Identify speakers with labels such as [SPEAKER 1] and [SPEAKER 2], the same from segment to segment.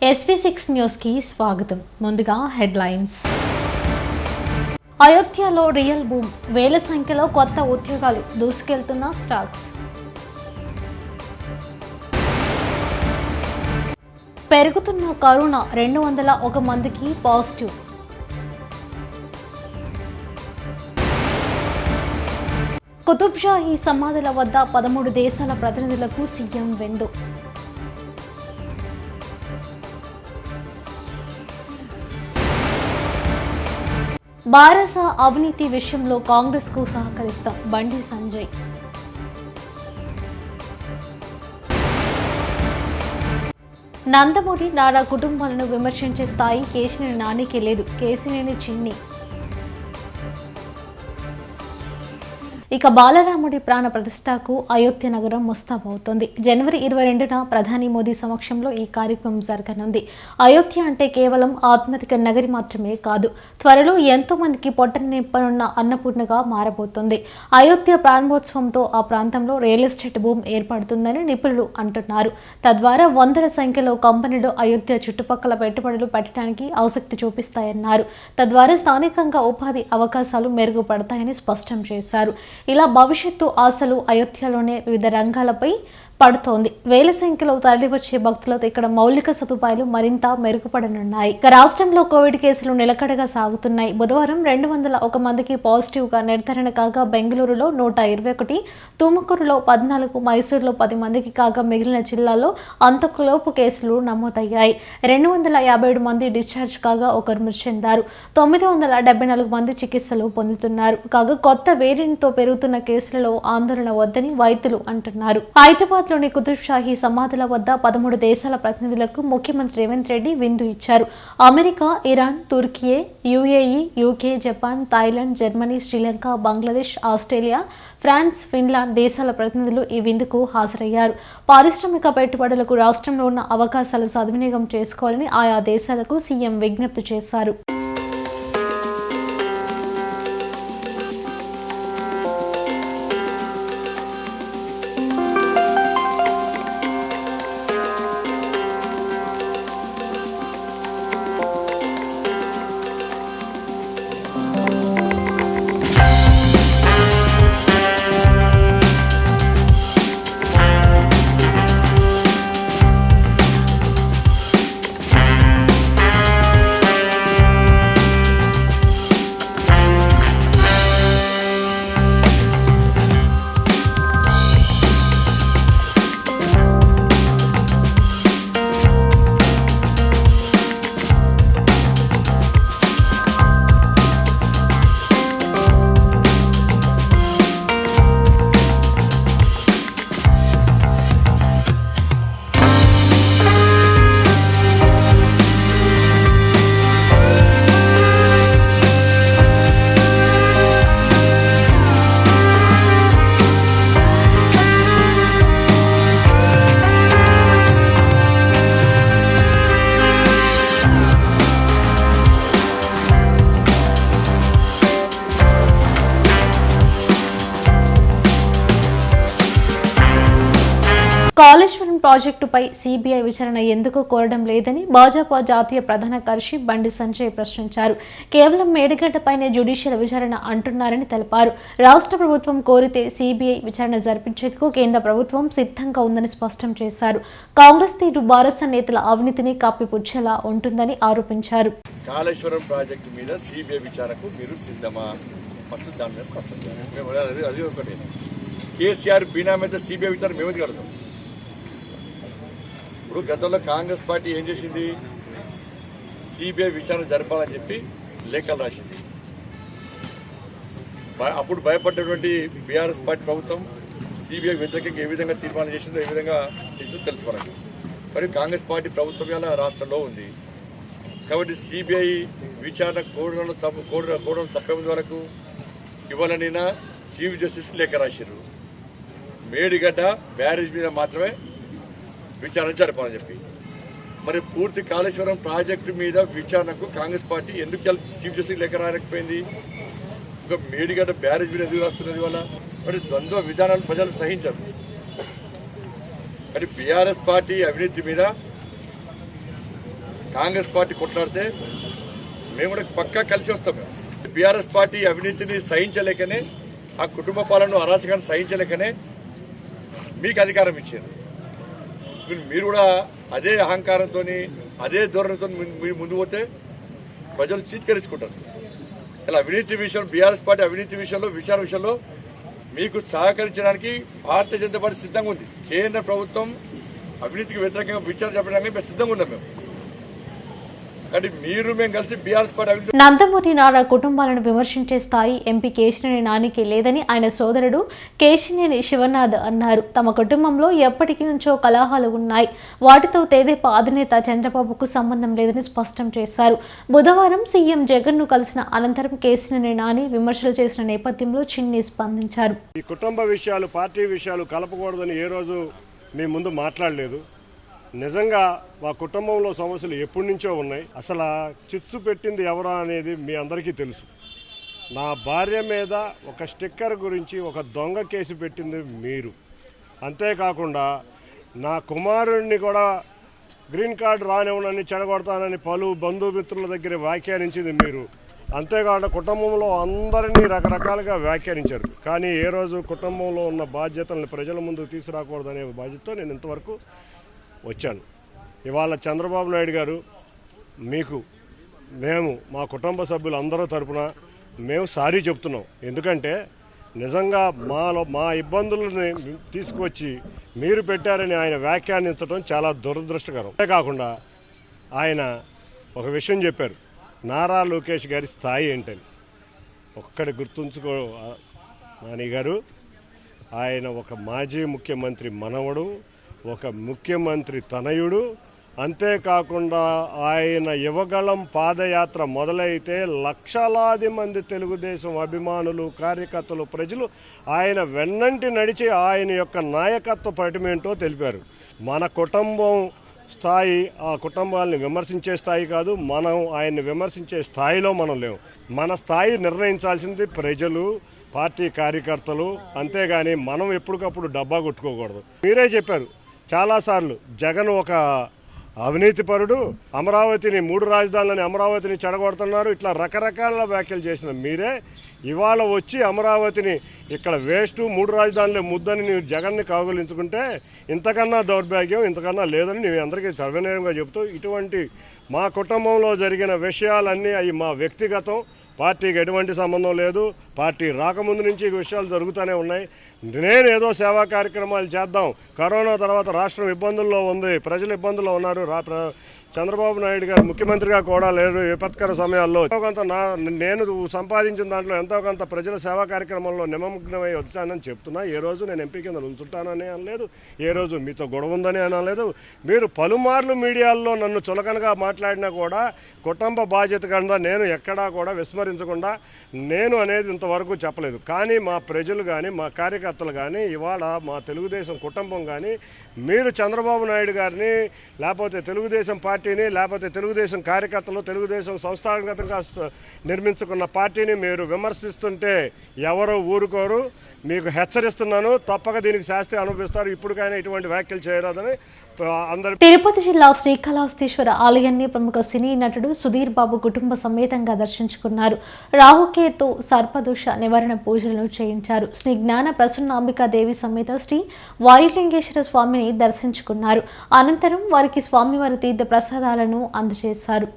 [SPEAKER 1] SV6 news కి స్వాగతం. ముందుగా హెడ్లైన్స్. అయోధ్యలో రియల్ బూమ్, వేల సంఖ్యలో కొత్త ఉద్యోగాలు, దూసుకెళ్తున్న స్టాక్స్. పెరుగుతున్న కరోనా, 201 మందికి పాజిటివ్. కుతుబ్షాహీ సమాధుల వద్ద 13 దేశాల ప్రతినిధులకు సీఎం విందు. బారస అవినీతి విషయంలో కాంగ్రెస్ కు సహకరిస్తాం, బండి సంజయ్. నందమూరి నారా కుటుంబాలను విమర్శించే స్థాయి కేశినేని నానికి లేదు, కేశినేని చిన్ని. ఇక బాలరాముడి ప్రాణ ప్రతిష్టకు అయోధ్య నగరం ముస్తాబవుతోంది. జనవరి 22న ప్రధాని మోదీ సమక్షంలో ఈ కార్యక్రమం జరగనుంది. అయోధ్య అంటే కేవలం ఆధ్యాత్మిక నగరి మాత్రమే కాదు, త్వరలో ఎంతో మందికి పొట్టను నింపనున్న అన్నపూర్ణగా మారబోతోంది. అయోధ్య ప్రారంభోత్సవంతో ఆ ప్రాంతంలో రియల్ ఎస్టేట్ భూమి ఏర్పడుతుందని నిపుణులు అంటున్నారు. తద్వారా వందల సంఖ్యలో కంపెనీలు అయోధ్య చుట్టుపక్కల పెట్టుబడులు పెట్టడానికి ఆసక్తి చూపిస్తాయన్నారు. తద్వారా స్థానికంగా ఉపాధి అవకాశాలు మెరుగుపడతాయని స్పష్టం చేశారు. ఇలా భవిష్యత్తు ఆశలు అయోధ్యలోనే వివిధ రంగాలపై పడుతోంది. వేల సంఖ్యలో తరలివచ్చే భక్తులతో ఇక్కడ మౌలిక సదుపాయాలు మరింత మెరుగుపడనున్నాయి. రాష్ట్రంలో కోవిడ్ కేసులు నిలకడగా సాగుతున్నాయి. బుధవారం 201 మందికి పాజిటివ్ గా నిర్ధారణ కాగా బెంగళూరులో 121, తుముకూరులో 14, మైసూరులో 10 మందికి కాగా మిగిలిన జిల్లాల్లో అంతకులోపు కేసులు నమోదయ్యాయి. 257 మంది డిశ్చార్జ్ కాగా ఒకరు మృతి చెందారు. 974 మంది చికిత్సలు పొందుతున్నారు. కాగా కొత్త వేరియంట్ తో పెరుగుతున్న కేసులలో ఆందోళన వద్దని వైద్యులు అంటున్నారు. హైదరాబాద్ లోని కుతుబ్షాహీ సమాధుల వద్ద 13 దేశాల ప్రతినిధులకు ముఖ్యమంత్రి రేవంత్ రెడ్డి విందు ఇచ్చారు. America, Iran, Turkey, UAE, UK, Japan, Thailand, Germany, Sri Lanka, Bangladesh, Australia, France, Finland దేశాల ప్రతినిధులు ఈ విందుకు హాజరయ్యారు. పారిశ్రామిక పెట్టుబడులకు రాష్ట్రంలో ఉన్న అవకాశాలు సద్వినియోగం చేసుకోవాలని ఆయా దేశాలకు సీఎం విజ్ఞప్తి చేశారు. కాళేశ్వరం ప్రాజెక్టుపై సిబిఐ విచారణ ఎందుకు కోరడం లేదని భాజపా జాతీయ ప్రధాన కార్యదర్శి బండి సంజయ్ ప్రశ్నించారు. కేవలం మేడిగడ్డపైనే జ్యుడిషియల్ విచారణ అంటున్నారని తెలిపారు. రాష్ట్ర ప్రభుత్వం కోరితే సిబిఐ విచారణ జరిపించేందుకు కేంద్ర ప్రభుత్వం సిద్ధంగా ఉందని స్పష్టం చేశారు. కాంగ్రెస్ తీరు బారస నేతల అవినీతిని కప్పిపుచ్చేలా ఉంటుందని ఆరోపించారు.
[SPEAKER 2] కాళేశ్వరం ప్రాజెక్టు మీద సిబిఐ విచారణకు మీరు సిద్ధమా? ఫస్ట్ దాని మీద స్పష్టం చేయాలి. అది ఒకటి. కేసీఆర్ బీనామీతో సిబిఐ విచారణ మేము కడతాం. ఇప్పుడు గతంలో కాంగ్రెస్ పార్టీ ఏం చేసింది? సిబిఐ విచారణ జరపాలని చెప్పి లేఖలు రాసింది. అప్పుడు భయపడ్డటువంటి బీఆర్ఎస్ పార్టీ ప్రభుత్వం సిబిఐ వ్యతిరేకంగా ఏ విధంగా తీర్మానం చేసిందో ఏ విధంగా చేసిందో తెలుసుకోవాలి. మరి కాంగ్రెస్ పార్టీ ప్రభుత్వం ఇలా రాష్ట్రంలో ఉంది కాబట్టి సిబిఐ విచారణ కోడడం తప్పేందు వరకు ఇవ్వాలనినా చీఫ్ జస్టిస్ లేఖ రాశారు. మేడిగడ్డ బ్యారేజ్ మీద మాత్రమే విచారణ జరపాలని చెప్పి. మరి పూర్తి కాళేశ్వరం ప్రాజెక్టు మీద విచారణకు కాంగ్రెస్ పార్టీ ఎందుకు చీఫ్ జస్టిస్ లేఖ రాయలేకపోయింది? ఇంకా మేడిగడ్డ బ్యారేజ్ మీద ఎందుకు రాస్తున్నది వల్ల? మరి ద్వంద్వ విధానాలు ప్రజలు సహించరు. మరి బీఆర్ఎస్ పార్టీ అవినీతి మీద కాంగ్రెస్ పార్టీ కొట్లాడితే మేము కూడా పక్కా కలిసి వస్తాం. బీఆర్ఎస్ పార్టీ అవినీతిని సహించలేకనే, ఆ కుటుంబ పాలన అరాచకాన్ని సహించలేకనే మీకు అధికారం ఇచ్చారు. మీరు కూడా అదే అహంకారంతో అదే ధోరణితో మీరు ముందు పోతే ప్రజలు చీత్కరించుకుంటారు. ఇలా అవినీతి విషయం, బీఆర్ఎస్ పార్టీ అవినీతి విషయంలో, విచారణ విషయంలో మీకు సహకరించడానికి భారతీయ జనతా పార్టీ సిద్ధంగా ఉంది. కేంద్ర ప్రభుత్వం అవినీతికి వ్యతిరేకంగా విచారణ చెప్పడానికి మేము సిద్ధంగా ఉన్నాం. మేము కలిసి బీఆర్ఎస్ పార్టీ
[SPEAKER 1] నందమూరి నారా కుటుంబాలను విమర్శించే స్థాయి ఎంపీ కేశినేని నానికి లేదని ఆయన సోదరుడు కేశినేని శివనాథ్ అన్నారు. తమ కుటుంబంలో ఎప్పటికి నుంచో కలహాలు ఉన్నాయి. వాటితో తెదేపా అధినేత చంద్రబాబుకు సంబంధం లేదని స్పష్టం చేశారు. బుధవారం సీఎం జగన్ ను కలిసిన అనంతరం కేశినేని నాని విమర్శలు చేసిన నేపథ్యంలో చిన్ని స్పందించారు.
[SPEAKER 3] ఈ కుటుంబ విషయాలు, పార్టీ విషయాలు కలపకూడదని ఏ రోజు మీ ముందు మాట్లాడలేదు. నిజంగా మా కుటుంబంలో సమస్యలు ఎప్పటి నుంచో ఉన్నాయి. అసలు చిచ్చు పెట్టింది ఎవరా అనేది మీ అందరికీ తెలుసు. నా భార్య మీద ఒక స్టిక్కర్ గురించి ఒక దొంగ కేసు పెట్టింది మీరు. అంతేకాకుండా నా కుమారుడిని కూడా గ్రీన్ కార్డు రానివ్వనని చెడగొడతానని పలు బంధుమిత్రుల దగ్గర వ్యాఖ్యానించింది మీరు. అంతేకాకుండా కుటుంబంలో అందరినీ రకరకాలుగా వ్యాఖ్యానించారు. కానీ ఏ రోజు కుటుంబంలో ఉన్న బాధ్యతలను ప్రజల ముందుకు తీసుకురాకూడదనే బాధ్యతతో నేను ఇంతవరకు వచ్చాను. ఇవాళ చంద్రబాబు నాయుడు గారు మేము మా కుటుంబ సభ్యులు అందరూ తరపున మేము సారీ చెప్తున్నాం. ఎందుకంటే నిజంగా మా ఇబ్బందులని తీసుకొచ్చి మీరు పెట్టారని ఆయన వ్యాఖ్యానించడం చాలా దురదృష్టకరం. అంతేకాకుండా ఆయన ఒక విషయం చెప్పారు, నారా లోకేష్ గారి స్థాయి ఏంటని. ఒక్కడి గుర్తుంచుకో నాని గారు, ఆయన ఒక మాజీ ముఖ్యమంత్రి మనవడు, ఒక ముఖ్యమంత్రి తనయుడు. అంతేకాకుండా ఆయన యువగళం పాదయాత్ర మొదలైతే లక్షలాది మంది తెలుగుదేశం అభిమానులు, కార్యకర్తలు, ప్రజలు ఆయన వెన్నంటి నడిచి ఆయన యొక్క నాయకత్వ పటిమేంటో తెలిపారు. మన కుటుంబం స్థాయి ఆ కుటుంబాలని విమర్శించే స్థాయి కాదు. మనం ఆయన్ని విమర్శించే స్థాయిలో మనం లేవు. మన స్థాయి నిర్ణయించాల్సింది ప్రజలు, పార్టీ కార్యకర్తలు. అంతేగాని మనం ఎప్పటికప్పుడు డబ్బా కొట్టుకోకూడదు. మీరే చెప్పారు చాలాసార్లు, జగన్ ఒక అవినీతిపరుడు, అమరావతిని 3 రాజధానులని అమరావతిని చెడగొడుతున్నారు, ఇట్లా రకరకాల వ్యాఖ్యలు చేసిన మీరే ఇవాళ వచ్చి అమరావతిని ఇక్కడ వేస్ట్, 3 రాజధానులే ముద్దని నీవు జగన్ని కౌగులించుకుంటే ఇంతకన్నా దౌర్భాగ్యం ఇంతకన్నా లేదని నేను అందరికీ సర్వనీయంగా చెబుతూ, ఇటువంటి మా కుటుంబంలో జరిగిన విషయాలన్నీ అవి మా వ్యక్తిగతం, పార్టీకి ఎటువంటి సంబంధం లేదు. పార్టీ రాకముందు నుంచి ఈ విషయాలు జరుగుతూనే ఉన్నాయి. నేను ఏదో సేవా కార్యక్రమాలు చేద్దాం, కరోనా తర్వాత రాష్ట్రం ఇబ్బందుల్లో ఉంది, ప్రజలు ఇబ్బందుల్లో ఉన్నారు, చంద్రబాబు నాయుడు గారు ముఖ్యమంత్రిగా కూడా లేరు, విపత్కర సమయాల్లో ఎంతో కొంత నేను సంపాదించిన దాంట్లో ఎంతో కొంత ప్రజల సేవా కార్యక్రమంలో నిమగ్నమై వచ్చానని చెప్తున్నా. ఏ రోజు నేను ఎంపీ కింద ఉంచుంటానని అనలేదు, ఏ రోజు మీతో గొడవ ఉందని అనలేదు. మీరు పలుమార్లు మీడియాల్లో నన్ను చులకనగా మాట్లాడినా కూడా కుటుంబ బాధ్యత కింద నేను ఎక్కడా కూడా విస్మరించకుండా నేను అనేది ఇంతవరకు చెప్పలేదు. కానీ మా ప్రజలు కానీ, మా కార్యకర్తలు కానీ, ఇవాళ మా తెలుగుదేశం కుటుంబం కానీ, మీరు చంద్రబాబు నాయుడు గారిని, లేకపోతే తెలుగుదేశం పార్టీని, లేకపోతే తెలుగుదేశం కార్యకర్తలు, తెలుగుదేశం సంస్థాగతంగా నిర్మించుకున్న పార్టీని మీరు విమర్శిస్తుంటే ఎవరు ఊరుకోరు. మీకు హెచ్చరిస్తున్నాను, తప్పక దీనికి శాస్తి అనుభవిస్తారు. ఇప్పటికైనా ఇటువంటి వ్యాఖ్యలు చేయరాదని అందరూ.
[SPEAKER 1] తిరుపతి జిల్లా శ్రీకాళహస్తీశ్వర ఆలయాన్ని ప్రముఖ సినీ నటుడు సుధీర్ బాబు కుటుంబ సమేతంగా దర్శించుకున్నారు. రాహుకేతు సర్పదోష నివారణ పూజలను చేయించారు. శ్రీ జ్ఞాన ప్రసన్నాంబికా దేవి సమేత శ్రీ వాయులింగేశ్వర స్వామిని దర్శించుకున్నారు. అనంతరం వారికి స్వామివారి తీర్థ ప్రసాదాలను అందజేశారు.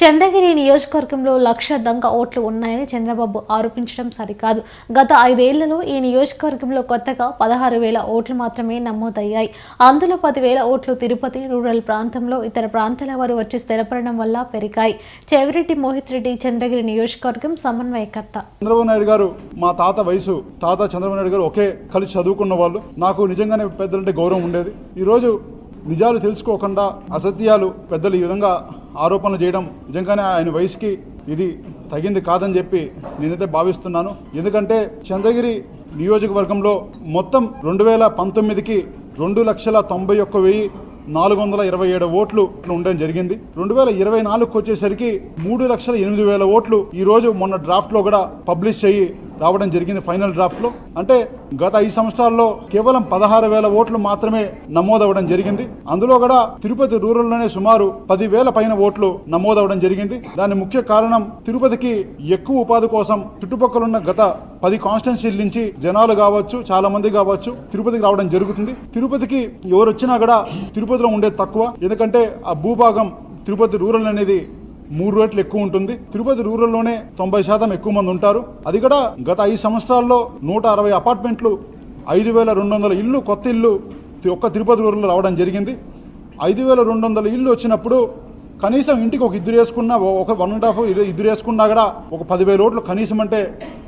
[SPEAKER 1] చంద్రగిరి నియోజకవర్గంలో 1,00,000 దొంగ ఓట్లు ఉన్నాయని చంద్రబాబు ఆరోపించడం సరికాదు. గత 5 ఏళ్లలో ఈ నియోజకవర్గంలో కొత్తగా 16,000 ఓట్లు మాత్రమే నమోదయ్యాయి. అందులో 10,000 ఓట్లు తిరుపతి రూరల్ ప్రాంతంలో ఇతర ప్రాంతాల వారు వచ్చి స్థిరపడడం వల్ల పెరిగాయి. చెవిరెడ్డి మోహిత్ రెడ్డి, చంద్రగిరి నియోజకవర్గం సమన్వయకర్త.
[SPEAKER 4] చంద్రబాబు నాయుడు గారు మా తాత వయసు, చంద్రబాబు నాయుడు గారు ఒకే కలిసి చదువుకున్న వాళ్ళు. నాకు నిజంగానే పెద్దలంటే గౌరవం ఉండేది. ఈరోజు నిజాలు తెలుసుకోకుండా అసత్యాలు పెద్దలు ఈ విధంగా ఆరోపణలు చేయడం నిజంగానే ఆయన వయసుకి ఇది తగింది కాదని చెప్పి నేనైతే భావిస్తున్నాను. ఎందుకంటే చంద్రగిరి నియోజకవర్గంలో మొత్తం 2019కి 2,91,427 ఓట్లు ఉండడం జరిగింది. 2024కి వచ్చేసరికి 3,08,000 ఓట్లు ఈ రోజు మొన్న డ్రాఫ్ట్ లో కూడా పబ్లిష్ అయ్యి రావడం జరిగింది. ఫైనల్ డ్రాఫ్ట్ లో అంటే గత 5 సంవత్సరాల్లో కేవలం 16,000 ఓట్లు మాత్రమే నమోదవడం జరిగింది. అందులో కూడా తిరుపతి రూరల్ లోనే సుమారు 10,000 పైన ఓట్లు నమోదవడం జరిగింది. దాని ముఖ్య కారణం తిరుపతికి ఎక్కువ ఉపాధి కోసం చుట్టుపక్కల ఉన్న గత 10 కాన్స్టిట్యున్సీల నుంచి జనాలు కావచ్చు, చాలా మంది కావచ్చు తిరుపతికి రావడం జరుగుతుంది. తిరుపతికి ఎవరు వచ్చినా కూడా తిరుపతిలో ఉండేది తక్కువ. ఎందుకంటే ఆ భూభాగం తిరుపతి రూరల్ అనేది 3 రెట్లు ఎక్కువ ఉంటుంది. తిరుపతి రూరల్లోనే 90% ఎక్కువ మంది ఉంటారు. అది కూడా గత 5 సంవత్సరాల్లో 160 అపార్ట్మెంట్లు, 5,200 ఇల్లు, కొత్త ఇల్లు ఒక్క తిరుపతి రూరల్లో రావడం జరిగింది. 5,200 ఇల్లు వచ్చినప్పుడు కనీసం ఇంటికి ఒక ఇద్దరు వేసుకున్నా, ఒక 1.5 ఇద్దరు వేసుకున్నా కూడా ఒక 10,000 ఓట్లు కనీసం అంటే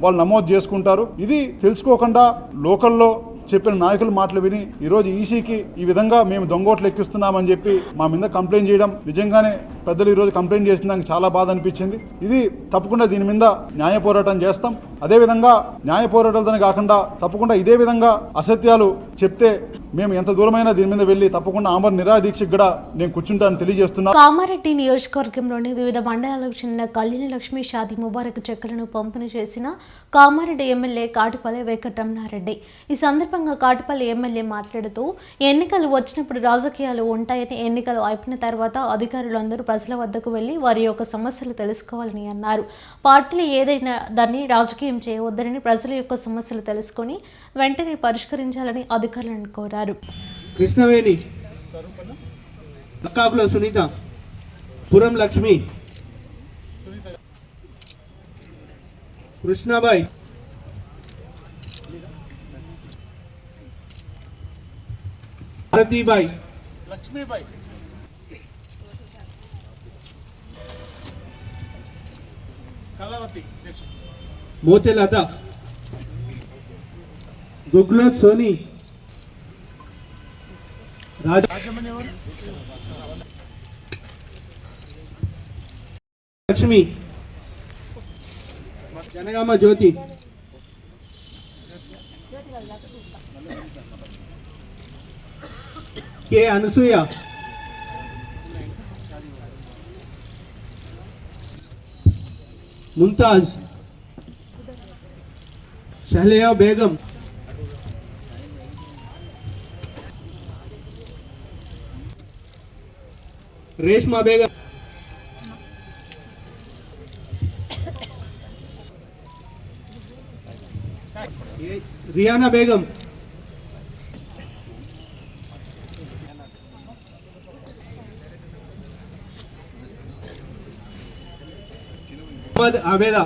[SPEAKER 4] వాళ్ళు నమోదు చేసుకుంటారు. ఇది తెలుసుకోకుండా లోకల్లో చెప్పిన నాయకుల మాటలు విని ఈరోజు ఈసీకి ఈ విధంగా మేము దొంగోట్లు ఎక్కిస్తున్నామని చెప్పి మా మీద కంప్లైంట్ చేయడం నిజంగానే పెద్దలు ఈరోజు కంప్లైంట్ చేసిన దానికి చాలా బాధ అనిపించింది. ఇది తప్పకుండా దీని మీద న్యాయ పోరాటం చేస్తాం. అదేవిధంగా న్యాయ పోరాటాలతోనే కాకుండా తప్పకుండా ఇదే విధంగా అసత్యాలు చెప్తే మేము ఎంత దూరమైనా దీని మీద వెళ్లి తప్పకుండా ఆమర నిరాదీక్షకు కూడా నేను కూర్చుంటానని తెలియజేస్తున్నాను.
[SPEAKER 1] కామారెడ్డి నియోజకవర్గంలోని వివిధ మండలాలకు చెందిన కళ్యాణ లక్ష్మి షాదీ ముబారక్ చెక్కులను పంపిణీ చేసిన కామారెడ్డి ఎమ్మెల్యే కాటిపల్లి వెంకటరమణారెడ్డి. ఈ సందర్భంగా కాటిపల్లి ఎమ్మెల్యే మాట్లాడుతూ ఎన్నికలు వచ్చినప్పుడు రాజకీయాలు ఉంటాయని, ఎన్నికలు అయిపోయిన తర్వాత అధికారులందరూ ప్రజల వద్దకు వెళ్లి వారి యొక్క సమస్యలు తెలుసుకోవాలని అన్నారు. పార్టీలు ఏదైనా దాన్ని రాజకీయం చేయవద్దని, ప్రజల యొక్క సమస్యలు తెలుసుకొని వెంటనే పరిష్కరించాలని అధికారులను కోరారు.
[SPEAKER 5] కృష్ణవేణి, లక్కాపుల సునీత, పురం లక్ష్మి, కృష్ణాబాయ్, భారతీబాయ్, లక్ష్మీబాయ్, కళావతి, మోతెలత, గుగ్లోత్ సోని, లక్ష్మి, జనగామ జ్యోతి, కే అనసూయ, ముంతాజ్, షహలియా బేగం, రేష్మా బేగం, రియానా బేగం, మొహమ్మద్ ఆబేదా,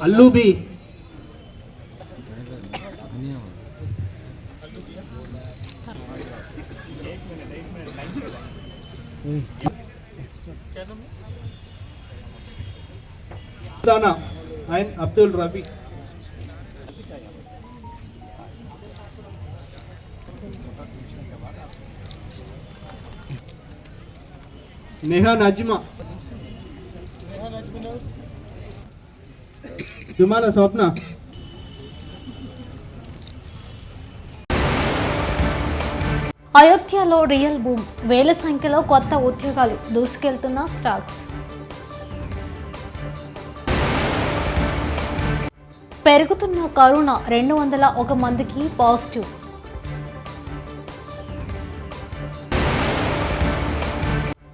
[SPEAKER 5] అల్లూబి, దానా అండ్ అబ్దుల్ రఫీ. नेहा नाजिमा, जुमाला स्वप्ना,
[SPEAKER 1] అయోధ్యలో రియల్ బూమ్, వేల సంఖ్యలో కొత్త ఉద్యోగాలు, దూసుకెళ్తున్న స్టాక్స్. పెరుగుతున్న కరోనా, 201 మందికి పాజిటివ్.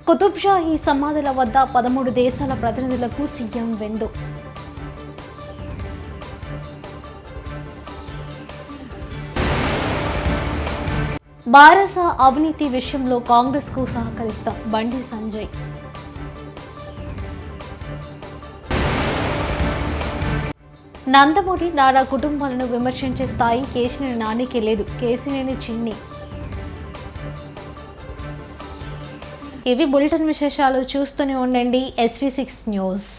[SPEAKER 1] కుతుబ్షాహీ సమాధుల వద్ద 13 దేశాల ప్రతినిధులకు సీఎం వెందు. బారస అవినీతి విషయంలో కాంగ్రెస్కు సహకరిస్తాం బండి సంజయ్. నందమూరి నారా కుటుంబాలను విమర్శించే స్థాయి కేశినేని నానికి లేదు, కేశినేని చిన్ని. ఇవి బులెటిన్ విశేషాలు. చూస్తూనే ఉండండి SV6 న్యూస్.